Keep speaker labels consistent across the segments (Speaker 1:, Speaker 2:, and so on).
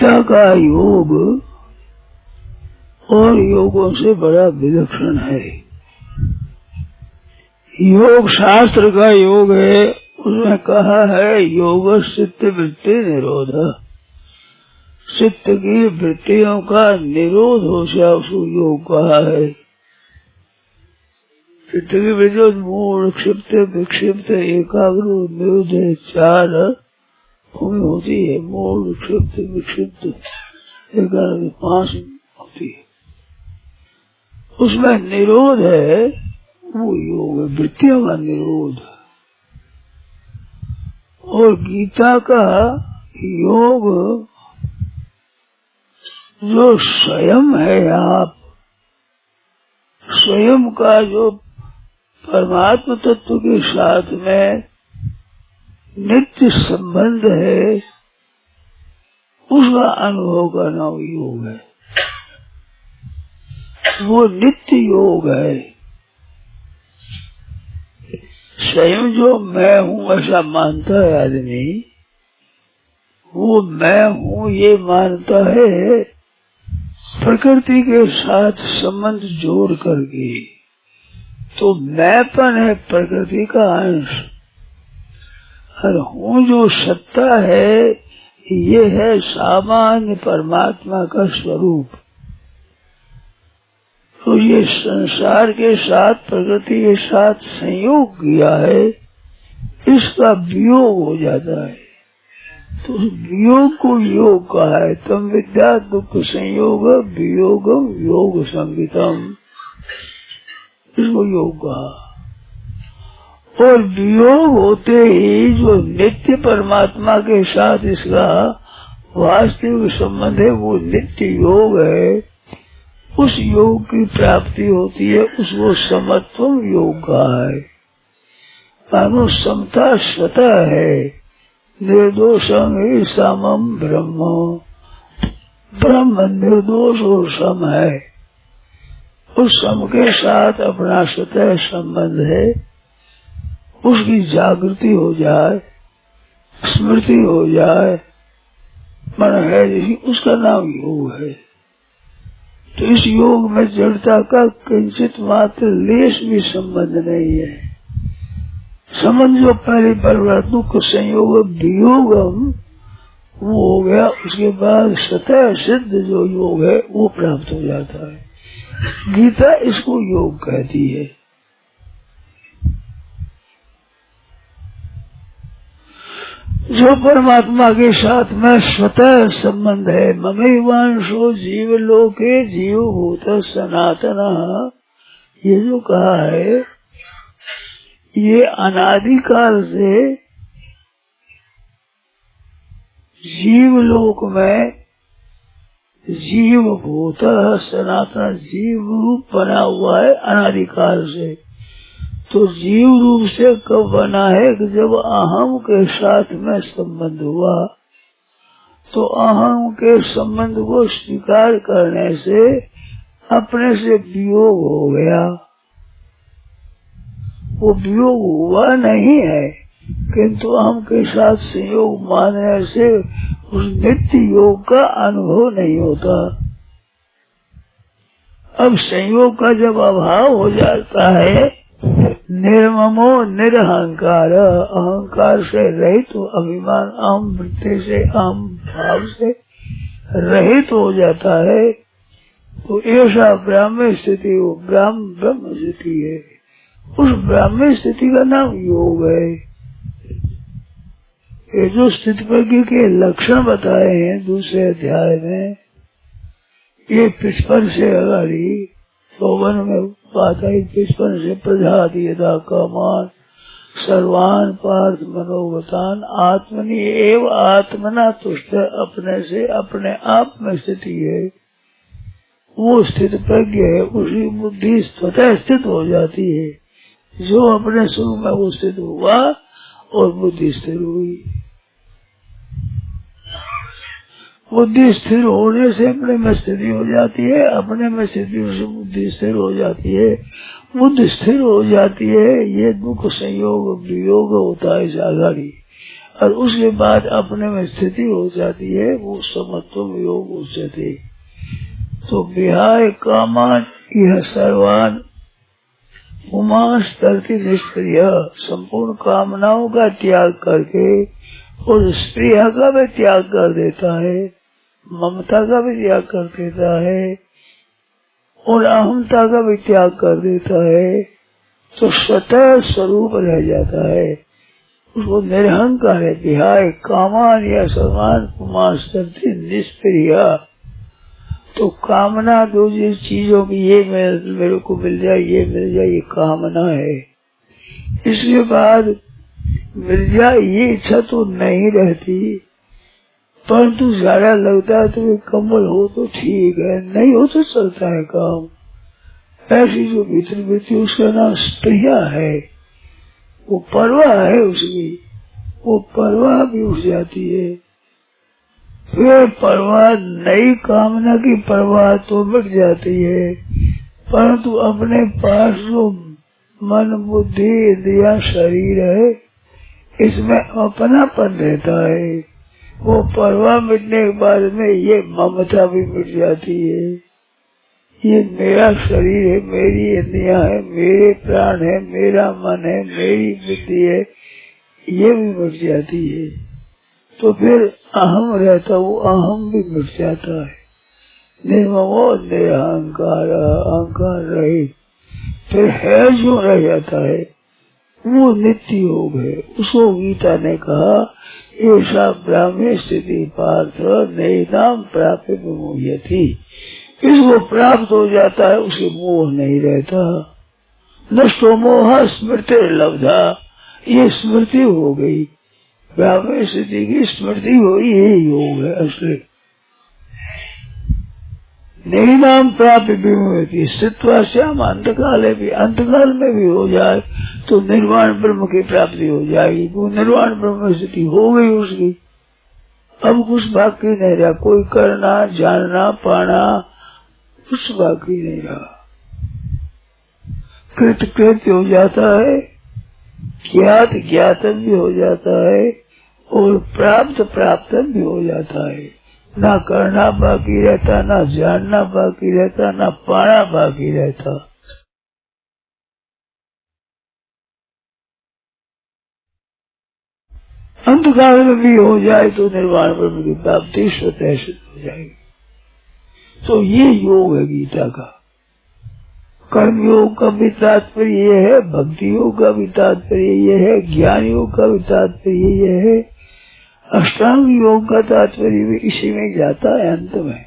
Speaker 1: गीता का योग और योगों से बड़ा विलक्षण है। योग शास्त्र का योग है, उसमें कहा है योग चित्त वृत्ति निरोध, चित्त की वृत्तियों का निरोध हो जाए उसको योग कहा है। चित्त की वृत्ति मूल क्षिप्त विक्षिप्त एकाग्र निरोध चार होती है। मूल क्षिप्त विक्षिप्त एकाग्र 5 होती है, उसमें निरोध है, वो योग है, वृत्तियों का निरोध। और गीता का योग जो स्वयं है, आप स्वयं का जो परमात्मा तत्व के साथ में नित्य संबंध है, उसका अनुभव करना योग है, वो नित्य योग है। स्वयं जो मैं हूँ ऐसा मानता है आदमी, वो मैं हूँ ये मानता है प्रकृति के साथ संबंध जोड़ करके, तो मैंपन है प्रकृति का अंश, और हूँ जो सत्ता है ये है सामान्य परमात्मा का स्वरूप। तो ये संसार के साथ प्रकृति के साथ संयोग किया है, इसका वियोग हो जाता है, तो उस वियोग को योग कहा है। तम विद्या दुख संयोग वियोगम योग संगीतम, इसको योग कहा। और वियोग होते ही जो नित्य परमात्मा के साथ इसका वास्तविक संबंध है, वो नित्य योग है, उस योग की प्राप्ति होती है, उसको समत्वम योग कहा है। मानो समता स्वतः है, निर्दोषं ही समम ब्रह्म, ब्रह्म निर्दोष और सम है, उस सम के साथ अपना स्वतः संबंध है, उसकी जागृति हो जाए, स्मृति हो जाए, मन है जैसी, उसका नाम योग है। तो इस योग में जड़ता का किंचित मात्र लेश भी संबंध नहीं है। संबंध जो पहले पर दुख संयोग वियोगम वो हो गया, उसके बाद स्वतः सिद्ध जो योग है वो प्राप्त हो जाता है। गीता इसको योग कहती है। जो परमात्मा के साथ में स्वतः संबंध है, ममैवांशो जीव लोके जीव भूत सनातन, ये जो कहा है ये अनादिकाल से जीव लोक में जीव भूत सनातन जीव रूप बना हुआ है अनादिकाल से। तो जीव रूप से कब बना है कि जब अहम के साथ में संबंध हुआ, तो अहम के संबंध को स्वीकार करने से अपने से वियोग हो गया। वो वियोग हुआ नहीं है, किंतु अहम के साथ संयोग मानने से उस नित्य योग का अनुभव नहीं होता। अब संयोग का जब अभाव हो जाता है, निर्ममो निरहंकार, अहंकार से रहित तो अभिमान अहम वृत्ति से अहम भाव से रहित हो जाता है, तो ऐसा ब्राह्मण स्थिति वो ब्रह्म स्थिति है। उस ब्राह्मण स्थिति का नाम योग है। ये जो स्थिति प्रज्ञ के लक्षण बताए हैं दूसरे अध्याय में, ये 55 से अगाड़ी 54 में बात आई। 55 से प्रजाति यदा कामान सर्वान पार्थ मनोगतान आत्मनि एव आत्मना तुष्ट, अपने से अपने आप में स्थिति है, वो स्थित प्रज्ञ है, उसी बुद्धि स्वतः स्थित हो जाती है। जो अपने स्वरूप में वो स्थित हुआ और बुद्धि स्थिर हुई। बुद्धि स्थिर होने से अपने में स्थिति हो जाती है, अपने में स्थिति से बुद्धि स्थिर हो जाती है, बुद्धि स्थिर हो जाती है। ये दुख संयोग वियोग होता है साधारी। और उसके बाद अपने में स्थिति हो जाती है, वो समत्वम योग उच्यते। तो विहाय कामान यह सर्वान पुमांस तरती निष्क्रिय, संपूर्ण कामनाओं का त्याग करके और स्प्रिया का भी त्याग कर देता है, ममता का भी त्याग कर देता है और अहमता का भी त्याग कर देता है, तो स्वतः स्वरूप रह जाता है, उसको निरहंकार है। विहाय कामान या सर्वान पुमांस तरती निष्क्रिय। तो कामना दो जिस चीजों की, ये मेरे को मिल जाए, ये मिल जाए, ये कामना है। इसके बाद मिल जाए ये इच्छा तो नहीं रहती, परंतु ज्यादा लगता है तो कम्बल हो तो ठीक है, नहीं हो तो चलता है काम। ऐसी जो भीतर वृत्ति, उसका नाम स्प्रिया है, वो परवाह है उसकी, वो परवाह भी उठ जाती है। फिर परवाह, नई कामना की परवाह तो मिट जाती है, परंतु अपने पास जो मन बुद्धि इंद्रिया शरीर है, इसमें अपनापन रहता है। वो परवाह मिटने के बाद में ये ममता भी मिट जाती है, ये मेरा शरीर है, मेरी इंद्रिया है, मेरे प्राण है, मेरा मन है, मेरी बुद्धि है, ये भी मिट जाती है। तो फिर अहम रहता, वो अहम भी मिट जाता है। निर्ममो निरहंकार, अहंकार रहित फिर है जो रह जाता है, वो नित्य योग है। उसको गीता ने कहा, ऐसा ब्राह्मण स्थिति पार्थ नैनाम प्राप्य विमुह्यति। इसको प्राप्त हो जाता है, उसे मोह नहीं रहता। नष्टो मोह स्मृति लब्धा, ये स्मृति हो गई, ब्राह्मण स्थिति की स्मृति हो, ये योग है असली। नहीं नाम प्राप्त विमुक्ति स्थित्वा श्याम अंतकाल में भी हो जाए तो निर्वाण ब्रह्म की प्राप्ति हो जाएगी। वो निर्वाण ब्रह्म स्थिति हो गई उसकी, अब कुछ बाकी नहीं रहा, कोई करना जानना पाना कुछ बाकी नहीं रहा। कृत कृत्य हो जाता है, ज्ञात ज्ञातम भी हो जाता है और प्राप्त प्राप्तम भी हो जाता है। ना करना बाकी रहता, ना जानना बाकी रहता, ना पाना बाकी रहता। अंतकाल में भी हो जाए तो निर्वाण ब्रह्म की प्राप्ति स्वतः सिद्ध हो जाएगी। तो ये योग है गीता का। कर्म योग का भी तात्पर्य ये है, भक्ति योग का भी तात्पर्य ये है, ज्ञान योग का भी तात्पर्य ये है, अष्टांग योग का तात्पर्य भी इसी में जाता है अंत में।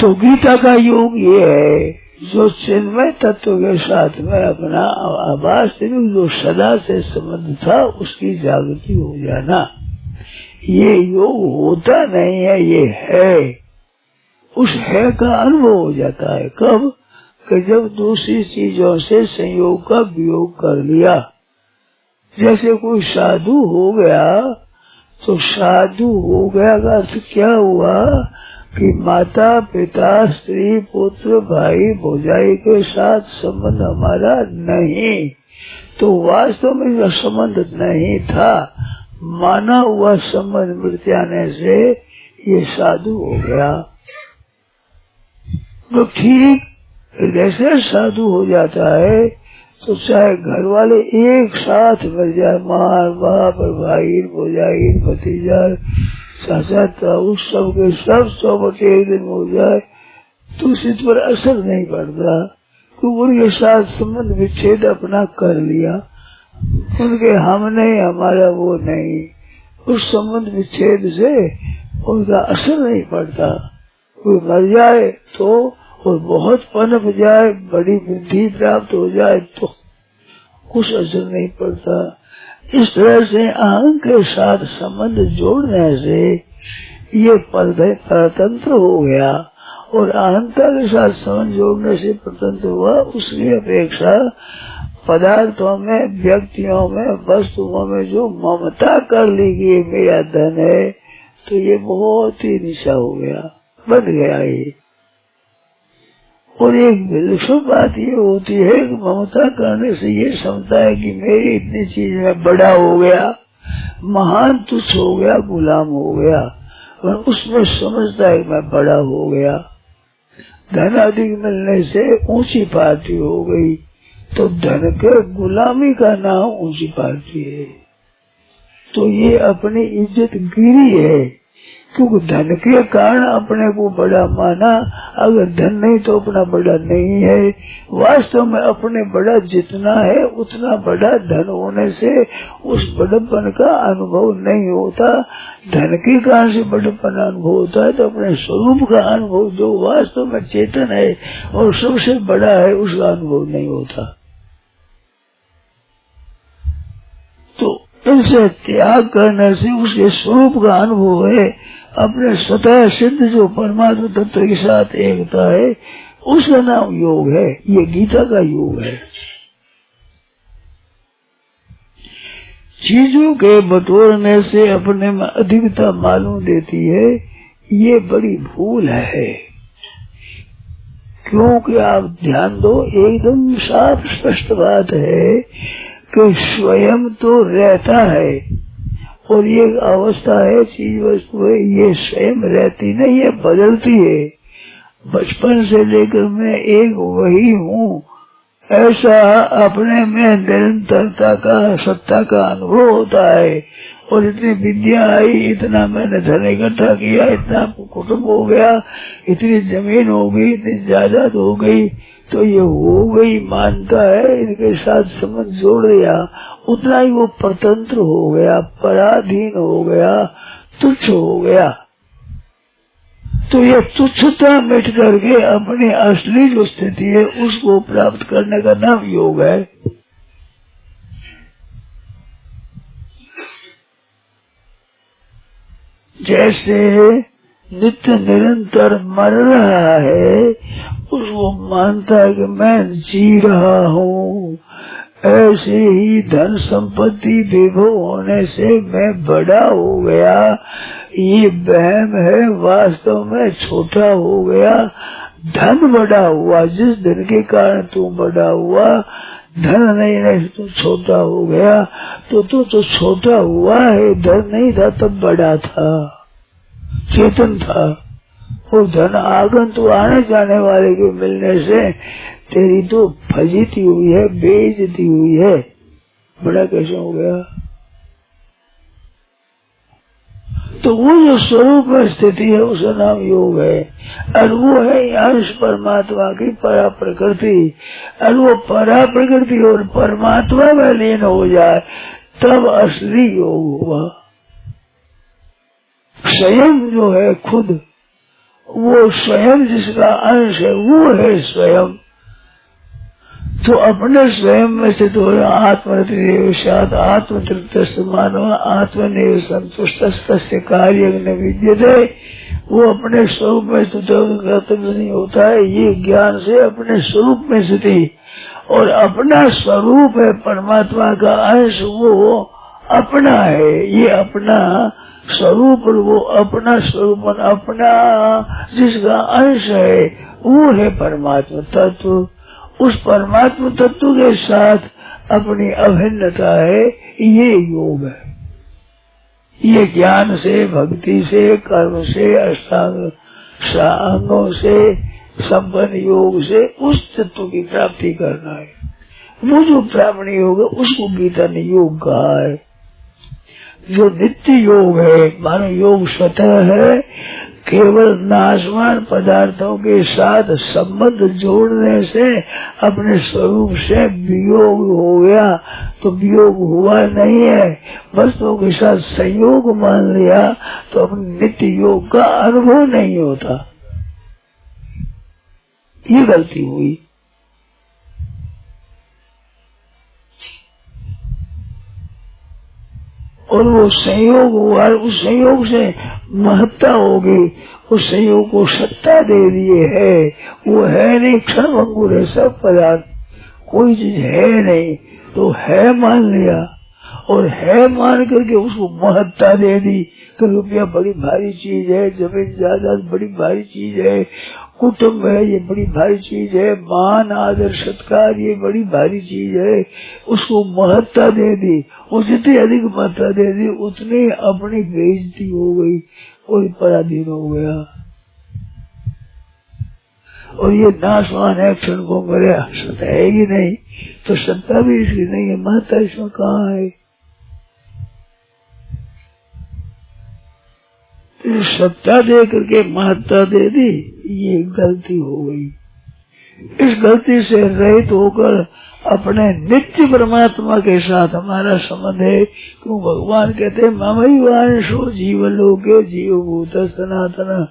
Speaker 1: तो गीता का योग ये है, जो चिन्मय तत्व के साथ में अपना वास्तविक जो सदा से संबंध था उसकी जागृति हो जाना, ये योग होता नहीं है, ये है। उस है का अनुभव हो जाता है कब, कि जब दूसरी चीजों से संयोग का वियोग कर लिया। जैसे कोई साधु हो गया, तो साधु हो गया का अर्थ क्या हुआ कि माता पिता स्त्री पुत्र भाई भौजाई के साथ संबंध हमारा नहीं, तो वास्तव में यह संबंध नहीं था, माना हुआ संबंध मिट जाने से ये साधु हो गया। तो ठीक हृदय से साधु हो जाता है, तो चाहे घर वाले एक साथ मर जाए, माँ बाप भाई भौजाई भतीजा चाचा ताऊ सब के सब चौपट एक दिन हो जाए तो इस पर असर नहीं पड़ता, क्योंकि उनके साथ संबंध विच्छेद अपना कर लिया। उनके हम नहीं, हमारा वो नहीं, उस संबंध विच्छेद से उनका असर नहीं पड़ता। कोई मर जाए तो और बहुत पनप जाए, बड़ी बुद्धि प्राप्त हो जाए तो कुछ असर नहीं पड़ता। इस तरह से अहंग के साथ संबंध जोड़ने से ये परतंत्र हो गया, और अहंता के साथ संबंध जोड़ने से परतंत्र हुआ। उसकी अपेक्षा पदार्थों में, व्यक्तियों में, वस्तुओं में जो ममता कर ली कि मेरा धन है, तो ये बहुत ही निशा हो गया, बन गया ये। और एक विलक्षण बात ये होती है कि ममता करने से ये समझता है कि मेरी इतनी चीज में बड़ा हो गया, महान तुच्छ हो गया, गुलाम हो गया, और उसमें समझता है कि मैं बड़ा हो गया। धन अधिक मिलने से ऊंची पार्टी हो गई, तो धन के गुलामी का नाम ऊंची पार्टी है। तो ये अपनी इज्जत गिरी है, क्योंकि धन के कारण अपने को बड़ा माना। अगर धन नहीं तो अपना बड़ा नहीं है। वास्तव में अपने बड़ा जितना है उतना बड़ा धन होने से उस बड़प्पन का अनुभव नहीं होता। धन के कारण से बड़प्पन अनुभव होता है, तो अपने स्वरूप का अनुभव जो वास्तव में चेतन है और सबसे बड़ा है उसका अनुभव नहीं होता। तो इनसे त्याग करने से उसके स्वरूप का अनुभव है। अपने स्वतः सिद्ध जो परमात्मा तत्व के साथ एकता है उसका नाम योग है। ये गीता का योग है। चीजों के बटोरने से अपने में अधिकता मालूम देती है, ये बड़ी भूल है। क्योंकि आप ध्यान दो, एकदम साफ स्पष्ट बात है कि स्वयं तो रहता है और ये अवस्था है, चीज वस्तु है, ये स्वयं रहती नहीं है, बदलती है। बचपन से लेकर मैं एक वही हूँ ऐसा अपने में निरंतरता का सत्ता का अनुभव होता है। और इतनी विद्या आई, इतना मैंने धन इकट्ठा किया, इतना कुटुंब हो गया, इतनी जमीन हो गई, इतनी जायदाद हो गई, तो ये हो गई मानता है, इनके साथ संबंध जोड़ दिया, उतना ही वो परतंत्र हो गया, पराधीन हो गया, तुच्छ हो गया। तो ये तुच्छता मिट करके अपनी असली जो स्थिति है उसको प्राप्त करने का नाम योग है। जैसे नित्य निरंतर मर रहा है, उसको मानता है कि मैं जी रहा हूँ, ऐसे ही धन संपत्ति विभव होने से मैं बड़ा हो गया, ये वहम है। वास्तव में छोटा हो गया, धन बड़ा हुआ। जिस धन के कारण तू बड़ा हुआ, धन नहीं तू छोटा हो गया, तो छोटा हुआ है। धन नहीं था तब बड़ा था, चेतन था। और धन आगन तो आने जाने वाले के मिलने से तेरी तो फजीती हुई है, बेइज्जती हुई है, बड़ा कैसे हो गया। तो वो जो स्वरूप में स्थिति है उसका नाम योग है। और वो है अंश परमात्मा की परा प्रकृति। और वो परा प्रकृति और परमात्मा में लीन हो जाए तब असली योग हुआ। स्वयं जो है खुद, वो स्वयं जिसका अंश है वो है स्वयं। तो अपने स्वयं में से तो आत्मरतिरेवशात आत्मतृप्त मानव आत्मनिव संतुष्ट कार्य न विद्यते। वो अपने स्वरूप में कर्तव्य नहीं होता है। ये ज्ञान से अपने स्वरूप में स्थिति, और अपना स्वरूप है परमात्मा का अंश, वो अपना है। ये अपना स्वरूप, वो अपना स्वरूप, अपना जिसका अंश है वो है परमात्मा तत्व। उस परमात्मा तत्व के साथ अपनी अभिन्नता है, ये योग है। ये ज्ञान से, भक्ति से, कर्म से, अष्टांगों से संपन्न योग से उस तत्व की प्राप्ति करना है। वो जो प्राप्त योग है उसको गीता ने योग कहा है। जो नित्य योग है, मानो योग स्वतः है, केवल नाशवान पदार्थों के साथ संबंध जोड़ने से अपने स्वरूप से वियोग हो गया। तो वियोग हुआ नहीं है, वस्तुओं के साथ संयोग मान लिया तो अपने नित्य योग का अनुभव नहीं होता। ये गलती हुई। और वो संयोग हुआ, उस संयोग से महत्ता होगी, उस संयोग को सत्ता दे दिए है। वो है नहीं, क्षण भंगुर है सब पदार्थ, कोई चीज है नहीं तो है मान लिया। और है मान करके उसको महत्ता दे दी कि रुपया बड़ी भारी चीज है, जमीन जायदाद बड़ी भारी चीज है, कुटुंब है ये बड़ी भारी चीज है, मान आदर सत्कार ये बड़ी भारी चीज है, उसको महत्ता दे दी। और जितनी अधिक महत्ता दे दी उतनी अपनी बेइज्जती हो गई, कोई पराधीन हो गया। और ये नाशवान है, क्षण को मरे, सत्ता है ही नहीं, तो सत्ता भी इसकी नहीं है, महत्ता इसमें कहाँ है? तो सत्ता दे करके महत्ता दे दी, ये गलती हो गई। इस गलती से रहित होकर अपने नित्य परमात्मा के साथ हमारा संबंध है। क्यों भगवान कहते हैं ममई वांशो जीव लोके जीव भूत सनातन,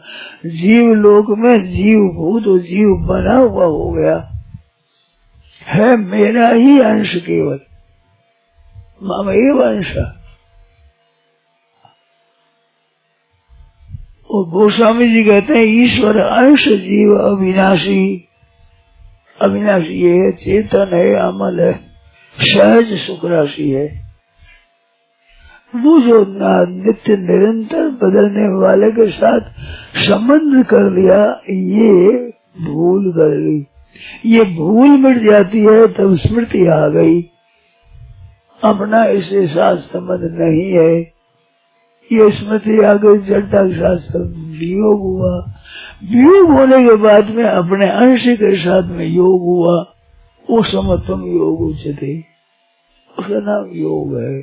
Speaker 1: जीव लोक में जीव भूत और जीव बना हुआ हो गया है, मेरा ही अंश केवल, ममई वंश। और गोस्वामी जी कहते हैं ईश्वर अंश जीव अविनाशी। अविनाशी ये है, चेतन है, अमल है, सहज सुख राशि है। वो जो नित्य निरंतर बदलने वाले के साथ संबंध कर लिया, ये भूल कर ली। ये भूल मिट जाती है तब स्मृति आ गई, अपना इसके साथ संबंध नहीं है। ये स्मृति आ गई, जड़ता के साथ वियोग हुआ, वियोग होने के बाद में अपने अंश के साथ में योग हुआ, वो समत्वम योग उच्चते, उसका नाम योग है।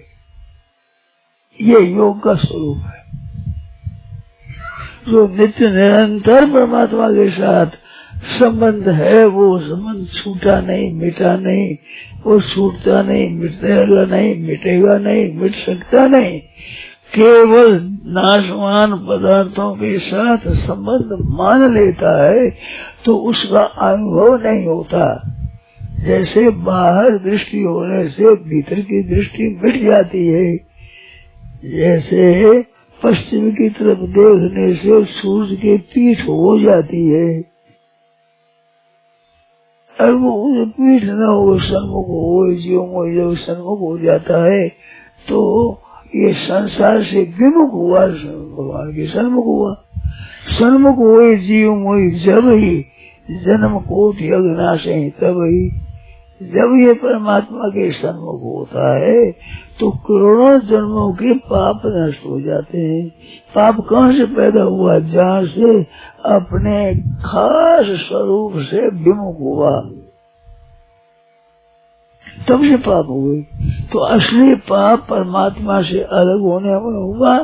Speaker 1: ये योग का स्वरूप है। जो नित्य निरंतर परमात्मा के साथ संबंध है, वो संबंध छूटा नहीं, मिटा नहीं, वो छूटता नहीं, मिटेगा नहीं, मिटेगा नहीं, मिट सकता नहीं। केवल नाशवान पदार्थों के साथ संबंध मान लेता है तो उसका अनुभव नहीं होता। जैसे बाहर दृष्टि होने से भीतर की दृष्टि मिट जाती है, जैसे पश्चिम की तरफ देखने से सूर्य की पीठ हो जाती है, और वो पीठ न हो सन्मुख हो, जीवों जब सन्मुख हो जाता है तो ये संसार से विमुख हुआ, भगवान के सन्मुख हुआ। सन्मुख हुए जीव मोहि जब ही जन्म कोटि अघनाशे, तब ही जब ये परमात्मा के सन्मुख होता है तो करोड़ों जन्मों के पाप नष्ट हो जाते हैं। पाप कहाँ से पैदा हुआ? जहाँ से अपने खास स्वरूप से विमुख हुआ, तब से पाप हुए। तो असली पाप परमात्मा से अलग होने में हुआ,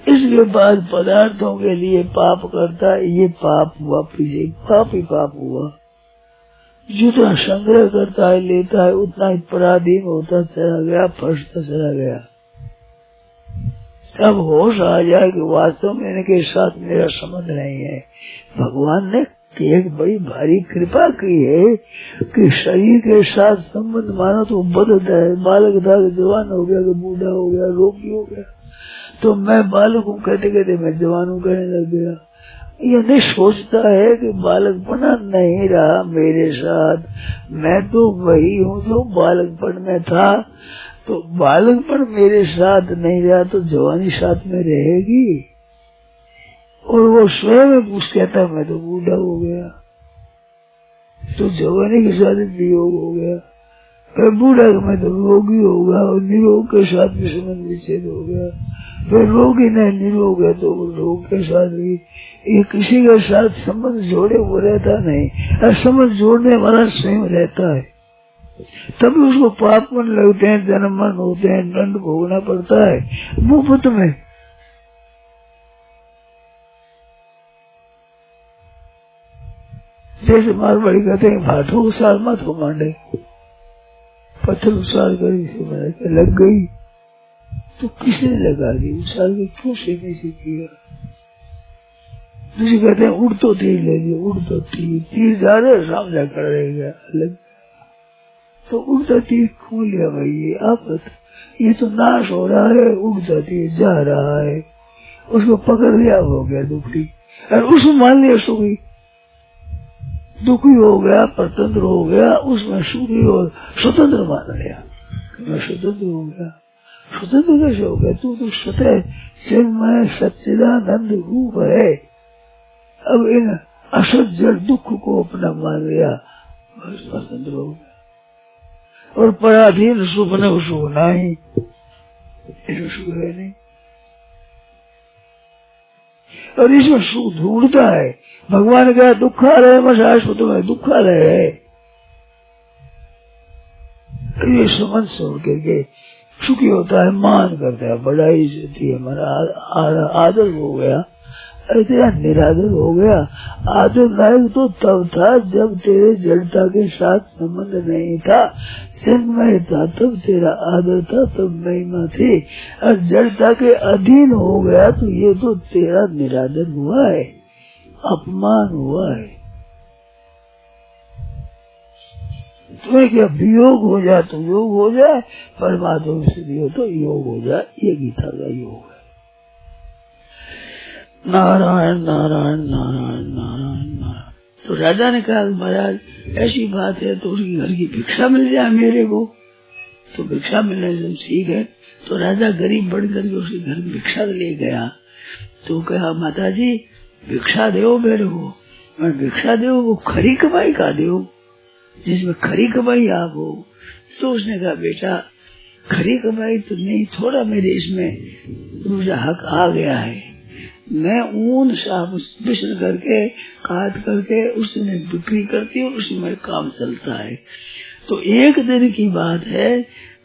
Speaker 1: इसके बाद पदार्थों के लिए पाप करता है, ये पाप हुआ, पीछे पाप ही पाप हुआ। जितना संग्रह करता है, लेता है, उतना ही पराधीन होता चला गया, फंसता चला गया। तब होश आ जाए कि वास्तव में इनके साथ मेरा संबंध नहीं है। भगवान ने एक बड़ी भारी कृपा की है कि शरीर के साथ संबंध मानो तो बदलता है। बालक था, जवान हो गया, बूढ़ा हो गया, रोगी हो गया, तो मैं बालक हूँ कहते कहते मैं जवान हूँ कहने लग गया। ये नहीं सोचता है कि बालकपना नहीं रहा मेरे साथ, मैं तो वही हूँ जो बालकपन में था। तो बालकपन मेरे साथ नहीं रहा तो जवानी साथ में रहेगी। और वो स्वयं कुछ कहता है मैं तो बूढ़ा हो गया, तो जवानी के साथ वियोग हो गया, फिर बूढ़ा मैं तो रोगी होगा, और निरोग के साथ भी संबंध विच्छेद हो गया, फिर रोगी नहीं निरोग है तो रोग के साथ भी। ये किसी के साथ संबंध जोड़े वो रहता नहीं, और संबंध जोड़ने वाला स्वयं रहता है। तभी उसको पाप मन लगते हैं, जन्म मन होते हैं, दंड भोगना पड़ता है मुफ्त में। जैसे मारवाड़ी कहते हैं भाटो उसार मत हो मांडे, पत्थर उसार कर लग गई तो किसने लगा दी? उसार के क्यों सीखने से किया? दूसरे कहते हैं उड़ तो तीर ले लिया, उड़ तो तीर जा रहे सामने खड़ा रह गया, लग तो उड़ता तीर खोल लिया भाई। ये आफत, ये तो नाश हो रहा है, उड़ता तीर जा रहा है, उसको पकड़ लिया, हो गया दुखी, और उसको मान लिया सुखी। दुखी हो गया, परतंत्र हो गया, उसमें सुखी और स्वतंत्र मान लिया, मैं स्वतंत्र हो गया। स्वतंत्र कैसे हो गया? तू तो स्वतः चिन्मय सच्चिदानंद रूप है। अब इन असत जड़ दुख को अपना मान लिया, बस स्वतंत्र हो गया। और पराधीन सुख न सुख नहीं, इसमें सुख है नहीं। और इसमें सुख ढूंढता है। भगवान का दुखालय में शाश्वत में दुखालय है, ये समझ सोच करके सुखी होता है, मान करता है, बड़ाई होती है, हमारा आदर हो गया। अरे तेरा निरादर हो गया। आदर लायक तो तब था जब तेरे जड़ता के साथ संबंध नहीं था, चिन्मय था तब तेरा आदर था, तब महिमा थी। और जड़ता के अधीन हो गया तो ये तो तेरा निरादर हुआ है, अपमान हुआ है। तुम्हें क्या वियोग हो जाए तो योग हो जाए, परमात्मा से भी हो तो योग हो जाए, ये गीता का योग है। नारायण नारायण नारायण नारायण नारायण। तो राजा ने कहा महाराज ऐसी बात है तो उसकी घर की भिक्षा मिल जाए मेरे को, तो भिक्षा मिलने से ठीक है। तो राजा गरीब बढ़ करके उसके घर में भिक्षा ले गया। तो कहा माता जी भिक्षा दो मेरे को। मैं भिक्षा दो वो खरी कमाई का दो, जिसमें खरी कमाई आप हो। तो उसने कहा बेटा खरी कमाई तो नहीं, थोड़ा मेरे इसमें दूसरा हक आ गया है। मैं ऊन साफ बिस्न करके काट करके उसमें बिक्री करती हूँ, उसमें मेरा काम चलता है। तो एक दिन की बात है,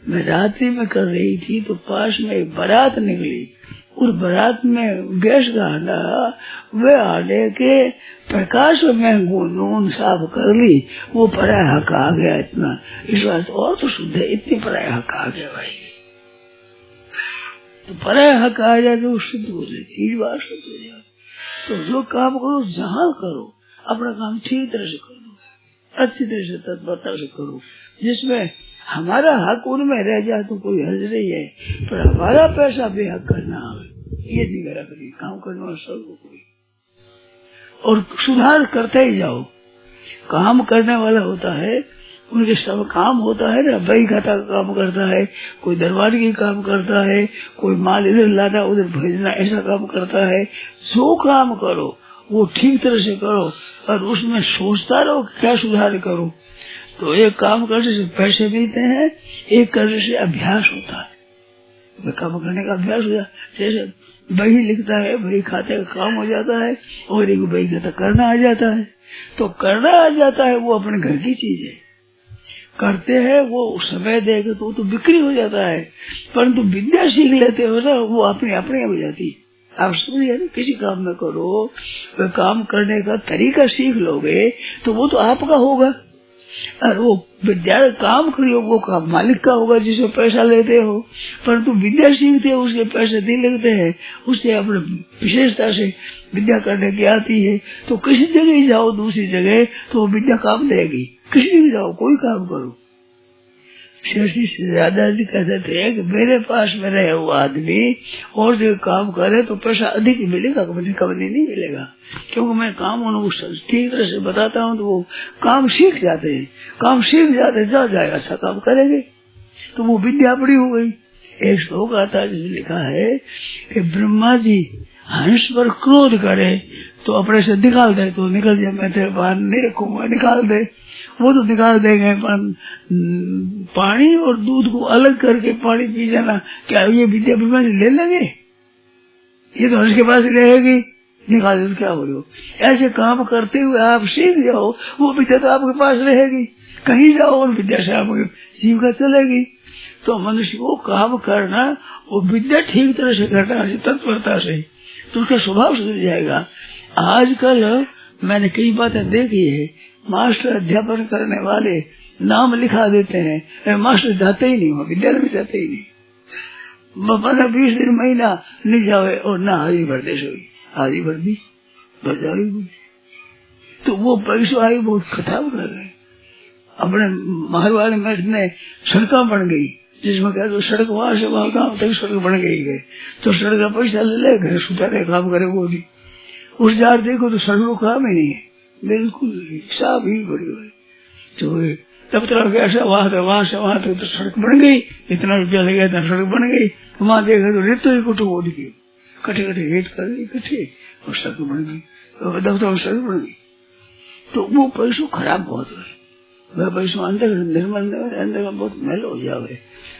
Speaker 1: मैं रात्रि में कर रही थी तो पास में एक बारात निकली। उस बारात में गैस का हांडा, वे हांडे के प्रकाश में नून साफ कर ली, वो पराया हक आ गया इतना। इस बात और तो शुद्ध है, इतनी पराया हक आ गया भाई। तो पराया हक आ जाए तो शुद्ध हो जाए, चीज बात शुद्ध हो जाए। तो जो काम करो जहाँ करो अपना काम ठीक तरह से करो, अच्छी तरह से तत्परता से करो, जिसमें हमारा हक उनमें रह जाए तो कोई हर्ज नहीं है, पर हमारा पैसा बेहक करना आवे ये नहीं मेरा कभी काम करने वाला सबको कोई। और सुधार करते ही जाओ। काम करने वाला होता है, उनके सब काम होता है ना, बही खाता का काम करता है, कोई दरबार की काम करता है, कोई माल इधर लाना उधर भेजना ऐसा काम करता है। जो काम करो वो ठीक तरह से करो और उसमें सोचता रहो क्या सुधार करो। तो एक काम करने से पैसे मिलते हैं, एक करने से अभ्यास होता है, काम करने का अभ्यास हो जाता है। जैसे बही लिखता है, बही खाते का काम हो जाता है, और एक बही खाता करना आ जाता है। तो करना आ जाता है वो अपने घर की चीज है, करते हैं वो समय देगा तो बिक्री हो जाता है। परंतु विद्या सीख लेते हो ना, वो अपने अपने हो जाती है। आप समझिए ना, किसी काम में करो, वह काम करने का तरीका सीख लोगे तो वो तो आपका होगा। और वो विद्या काम करियो वो काम मालिक का होगा जिसे पैसा लेते हो। परंतु विद्या सीखते हो उसके पैसे नहीं लगते हैं, उससे अपने विशेषता से विद्या करने की आती है। तो किसी जगह जाओ, दूसरी जगह तो वो विद्या काम देगी। किसी भी जाओ कोई काम करो। दादा जी कहते थे कि मेरे पास में रहे वो आदमी और जो काम करे तो पैसा अधिक ही मिलेगा, कभी नहीं मिलेगा, क्योंकि मैं काम उनको ठीक तरह से बताता हूँ तो वो काम सीख जाते हैं। काम सीख जाते जा जाएगा अच्छा काम करेंगे, तो वो विद्या बड़ी हो गई। एक श्लोक आता है जिसमें लिखा है कि ब्रह्मा जी हंस पर क्रोध करे तो अपने से निकाल दे, तो निकल जाए, मैं तेरे बाहर नहीं रखूंगा, निकाल दे। वो तो निकाल देंगे, पर पानी और दूध को अलग करके पानी पी जाना, क्या ये विद्या ब्रह्मा जी ले लेंगे? ये तो हंस के पास रहेगी, निकाल दे तो क्या हो। ऐसे काम करते हुए आप सीख जाओ, वो विद्या तो आपके पास रहेगी। कहीं जाओ और विद्या से आपकी जीविका चलेगी। तो मनुष्य को काम करना, वो विद्या ठीक तरह से करना, तत्परता से, तो उसका स्वभाव सुधर जाएगा। आजकल मैंने कई बातें देखी है, मास्टर अध्यापन करने वाले नाम लिखा देते हैं, मास्टर जाते ही नहीं, विद्यालय में जाते ही नहीं। 15-20 दिन महीना नहीं जावे और ना हाजिरी भर दे, हाजिरी भर दी भर जाएगी। तो वो पैसों आई बहुत खराब कर रहे हैं। अपने मारवाड़ी में इतने सड़क बन गई, जिसमें क्या तो सड़क वहां से वहां गाँव तक सड़क बन गई, तो सड़क का पैसा ले गए, सुधारे काम करे वो नहीं। उस जार देखो तो सड़कों काम ही नहीं है, बिल्कुल साफ ही बड़ी हुई। तो दफ्तर गया ऐसा वहां से वहां तक तो सड़क बन गई, इतना रुपया लगा इतना सड़क बन गई। वहां देखा तो रेत ही कुछ हो गई, कटे कटे रेत कर दी इकट्ठे और सड़क बन गई, दफ्तर में सड़क बन गई। तो वो पैसों खराब बहुत हुए, वह पैसों अंदर निर्मल अंदर का बहुत मैल हो जावे।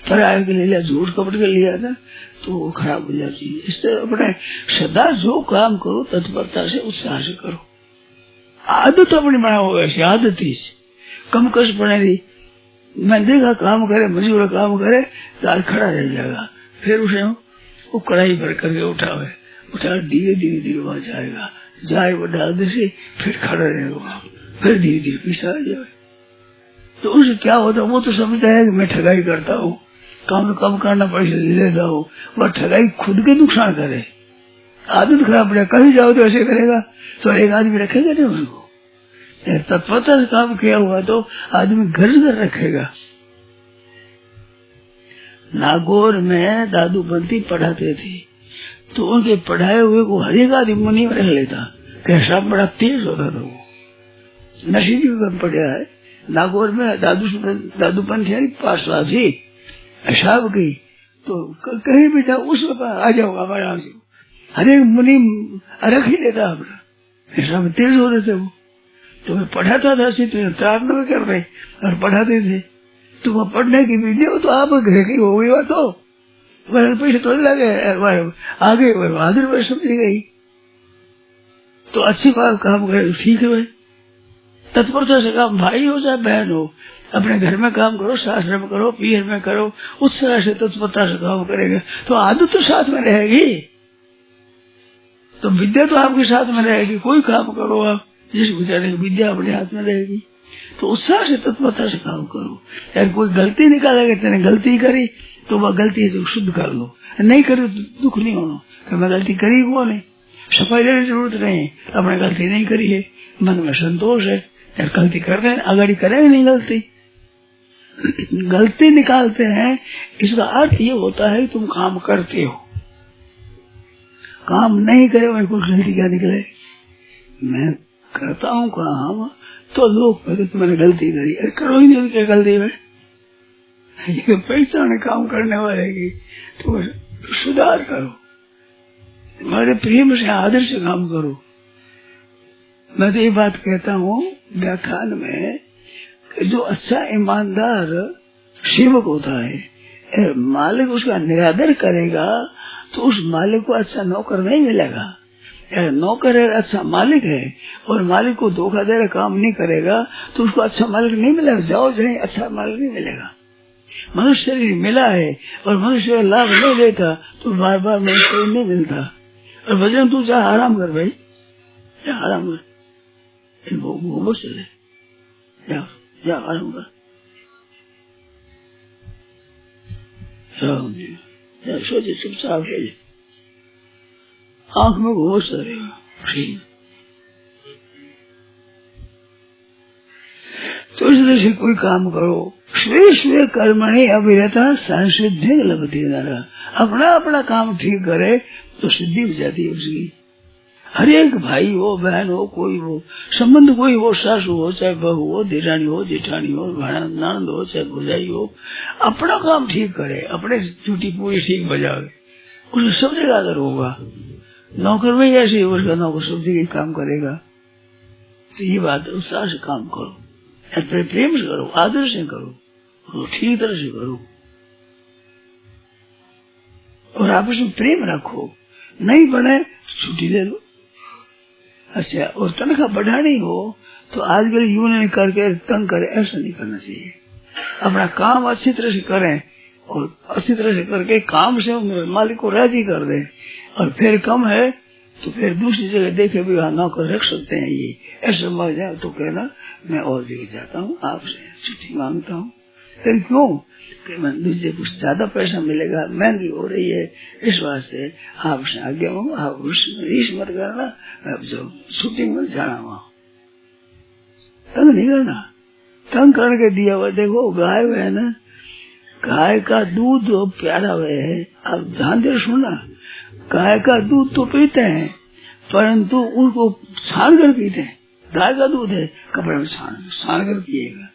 Speaker 1: पराये के लिए झूठ कपट के लिया था तो वो खराब हो जाती है। इसलिए अपने सदा जो काम करो तत्परता से उत्साह से करो। आदत अपनी बनाओ, ऐसी आदत ही कम कष्ट पड़ेगी। मैं देखा काम करे मजदूर काम करे तो खड़ा रह जाएगा, फिर उसे वो कढ़ाई भर करके उठा धीरे धीरे धीरे वहां जाएगा, जाए वो डाल दे से फिर खड़ा रहेगा, फिर धीरे धीरे पीछे आ जाए। तो उससे क्या होता है, वो तो समझता है कि मैं ठगाई करता हूँ, काम तो कम करना पैसे लेता हूँ, वह ठगाई खुद के नुकसान करे। आदत खराब पड़े, कहीं जाओ तो ऐसे करेगा तो एक आदमी रखेगा नहीं उसको। तत्परता से काम किया हुआ तो आदमी घर घर रखेगा। नागौर में दादू बंती पढ़ाते थे तो उनके पढ़ाए हुए को हर एक आदमी मुनि में रख लेता, कैसा बड़ा तेज होता था वो। नशीदी में पढ़ा है नागौर में दादू पंथी पाठशाला थी साहब की, तो कहीं भी जाओ उसमें आ जाओगा हमारे से, हर एक मुनि रख ही लेता अपना, ऐसा तेज होते थे वो। तो मैं पढ़ाता था प्रार्थना में कर रहे और पढ़ाते थे, तो वह पढ़ने की विद्या तो आप घर की हो गई, वह तो पैसे तो लगे आगे बहादुर में समझी गई। तो अच्छी बात काम करे ठीक है, तत्परता से काम, भाई हो चाहे बहन हो, अपने घर में काम करो, शास्त्र में करो, पीर में करो, उत्साह से तत्परता से काम करेगा तो आदत तो साथ में रहेगी, तो विद्या तो आपके साथ में रहेगी। कोई काम करो आप जिस बेचारे की विद्या अपने हाथ में रहेगी, तो उत्साह से तत्परता से काम करो। यार कोई गलती निकालेगा, तेने गलती करी तो वह गलती है शुद्ध कर लो, नहीं करी तो दुख नहीं होना कि मैं गलती करी हुआ नहीं, सफाई लेने की जरूरत नहीं, अपने गलती नहीं करी है, मन में संतोष है। यार गलती कर रहे हैं, अगाड़ी करेंगे नहीं गलती, गलती निकालते हैं, इसका अर्थ ये होता है तुम काम करते हो, काम नहीं करे मैं कुछ गलती क्या निकले। मैं करता हूँ काम तो लोग कहते तुमने गलती करी, अरे करो ही नहीं क्या गलती में, ये पहचान काम करने वाले की तो सुधार करो, तुम्हारे प्रेम से आदर से काम करो। मैं तो ये बात कहता हूँ व्याख्यान में कि जो अच्छा ईमानदार सेवक होता है, मालिक उसका निरादर करेगा तो उस मालिक को अच्छा नौकर नहीं मिलेगा। नौकर है अच्छा मालिक है और मालिक को धोखा दे रहा काम नहीं करेगा तो उसको अच्छा मालिक नहीं मिलेगा, जाओ जाए अच्छा मालिक नहीं मिलेगा। मनुष्य शरीर मिला है और मनुष्य लाभ नहीं लेता तो बार बार मनुष्य नहीं मिलता। और भजन तू जा आराम कर भाई, जा आराम कर, घूमो चले, जा आराम कर, सोचे चुपचाप है, आंख में घूमो चलेगा ठीक। तो इस तरह से कोई काम करो, स्वे स्वे कर्मणि अभिरता संसिद्धि लभते नरः। अपना अपना काम ठीक करे तो सिद्धि हो जाती है उसकी। हर एक भाई हो बहन हो कोई हो, संबंध कोई हो, सासू हो चाहे बहू हो, देरानी हो जेठानी हो, ननद हो चाहे भौजाई हो, अपना काम ठीक करे, अपने ड्यूटी पूरी ठीक बजावे, उसको सब जगह आदर होगा। नौकर में ऐसे उसका नौकर सब जगह काम करेगा। तो ये बात है, उत्साह से काम करो, प्रेम से करो, आदर से करो, ठीक तरह से करो और आपस में प्रेम रखो। नहीं बने छुट्टी ले लो। अच्छा, और तनख्वाह बढ़ानी हो तो आजकल यूनियन करके तंग करे, ऐसा नहीं करना चाहिए। अपना काम अच्छी तरह से करें और अच्छी तरह से करके काम से मालिक को राजी कर दें। और फिर कम है तो फिर दूसरी जगह देखे भी हाँ नौकर रख सकते हैं, ये ऐसा मर जाए तो कहना मैं और जगह जाता हूँ, आपसे छुट्टी मांगता हूँ। फिर क्यों कि मैं दूसरे कुछ ज्यादा पैसा मिलेगा, महंगी हो रही है, इस वास्ते आपसे आगे हूँ, आप रीस मत करना, अब जो शूटिंग में जाना वहाँ तंग नहीं करना। तंग करके दिया हुआ देखो गाय है ना, गाय का दूध प्यारा हुआ है, आप ध्यान दे सुनना, गाय का दूध तो पीते हैं परंतु उनको छान कर पीते हैं। गाय का दूध है कपड़े में छान कर पिएगा,